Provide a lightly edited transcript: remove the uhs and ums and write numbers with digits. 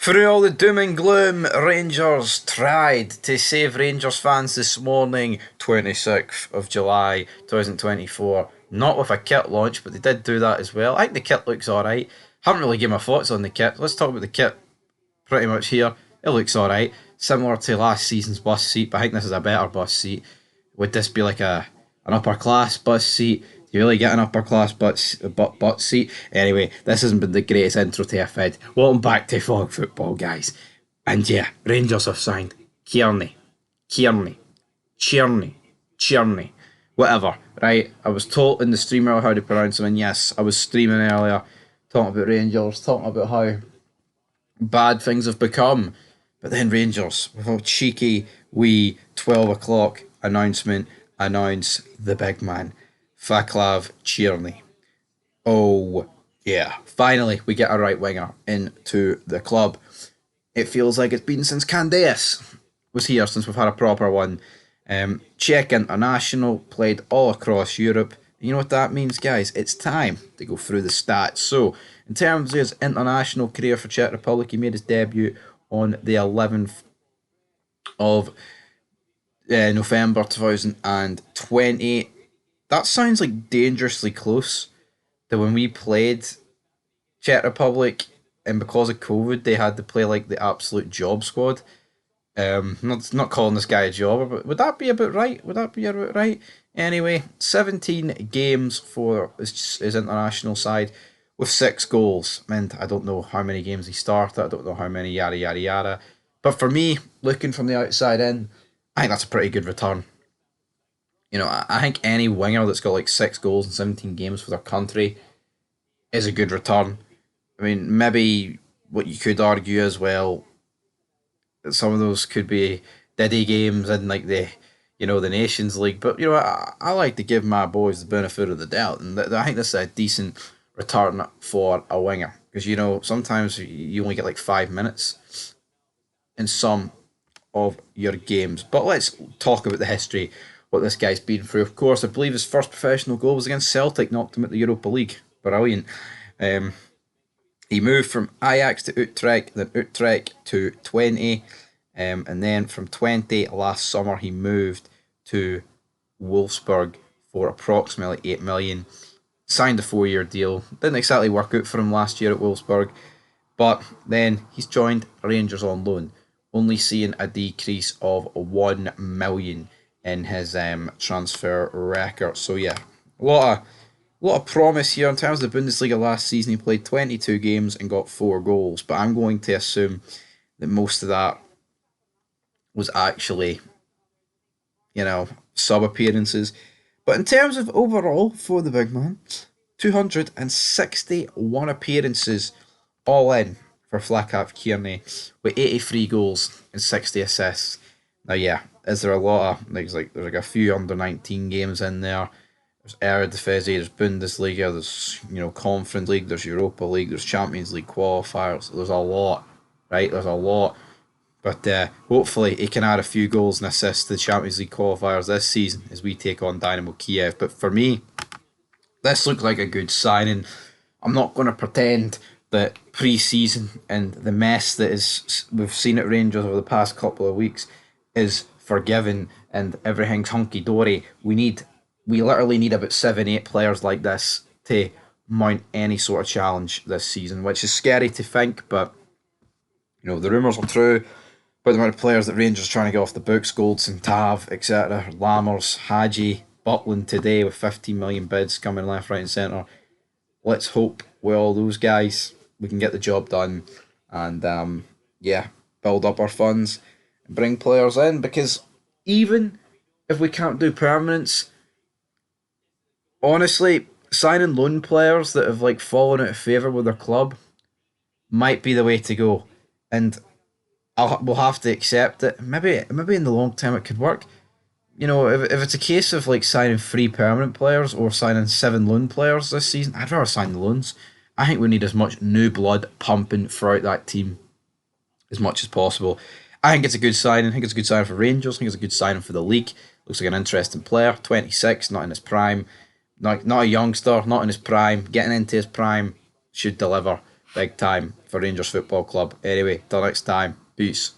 Through all the doom and gloom, Rangers tried to save Rangers fans this morning, 26th of July 2024. Not with a kit launch, but they did do that as well. I think the kit looks alright. Haven't really given my thoughts on the kit. Let's talk about the kit pretty much here. It looks alright. Similar to last season's bus seat, but I think this is a better bus seat. Would this be like an upper class bus seat? Do you really get an upper class butt seat? Anyway, this hasn't been the greatest intro to a vid. Welcome back to Fog Football, guys. And yeah, Rangers have signed Cerny, whatever, right? I was told in the stream earlier how to pronounce them, and yes, I was streaming earlier, talking about Rangers, talking about how bad things have become. But then Rangers, with a cheeky wee 12 o'clock announcement, announce the big man, Vaclav Cerny. Oh, yeah. Finally, we get a right winger into the club. It feels like it's been since Candace was here, since we've had a proper one. Czech international, played all across Europe. You know what that means, guys? It's time to go through the stats. So, in terms of his international career for Czech Republic, he made his debut on the 11th of November 2020. That sounds like dangerously close to when we played Czech Republic, and because of COVID, they had to play like the absolute job squad. Not calling this guy a jobber, but would that be about right? Would that be about right? Anyway, 17 games for his international side with 6 goals. And I don't know how many games he started. I don't know how many yada yada yada. But for me, looking from the outside in, I think that's a pretty good return. You know, I think any winger that's got like 6 goals in 17 games for their country is a good return. I mean, maybe what you could argue as well, that some of those could be Diddy games in like the Nations League. But you know, I like to give my boys the benefit of the doubt, and I think this is a decent return for a winger, because you know sometimes you only get like 5 minutes in some of your games. But let's talk about the history, what this guy's been through. Of course, I believe his first professional goal was against Celtic, knocked him at the Europa League. Brilliant. He moved from Ajax to Utrecht, then Utrecht to 20, and then from 20 last summer he moved to Wolfsburg for approximately 8 million. Signed a 4-year deal. Didn't exactly work out for him last year at Wolfsburg, but then he's joined Rangers on loan, only seeing a decrease of 1 million in his transfer record. So yeah, a lot of promise here in terms of the Bundesliga last season. He played 22 games and got 4 goals, but I'm going to assume that most of that was actually, sub appearances. But in terms of overall for the big man, 261 appearances all in for Vaclav Cerny, with 83 goals and 60 assists. Now, yeah, is there a lot of there's like a few under 19 games in there? There's Eredivisie, there's Bundesliga, there's Conference League, there's Europa League, there's Champions League qualifiers. There's a lot, right? There's a lot. But hopefully he can add a few goals and assists to the Champions League qualifiers this season as we take on Dynamo Kiev. But for me, this looked like a good signing. I'm not going to pretend that pre-season and the mess that we've seen at Rangers over the past couple of weeks is forgiven and everything's hunky-dory. We literally need about 7-8 players like this to mount any sort of challenge this season, which is scary to think, but the rumours are true. But the amount of players that Rangers are trying to get off the books, Goldson, Tav, etc., Lammers, Hadji, Butland today with 15 million bids coming left, right and centre. Let's hope with all those guys we can get the job done and build up our funds and bring players in, because even if we can't do permanence, honestly, signing loan players that have fallen out of favour with their club might be the way to go, and we'll have to accept it. Maybe in the long term it could work. If it's a case of signing 3 permanent players or signing 7 loan players this season, I'd rather sign the loans. I think we need as much new blood pumping throughout that team as much as possible. I think it's a good signing. I think it's a good signing for Rangers. I think it's a good signing for the league. Looks like an interesting player. 26, not in his prime. Not a youngster, not in his prime. Getting into his prime, should deliver. big time for Rangers Football Club. Anyway, till next time, peace.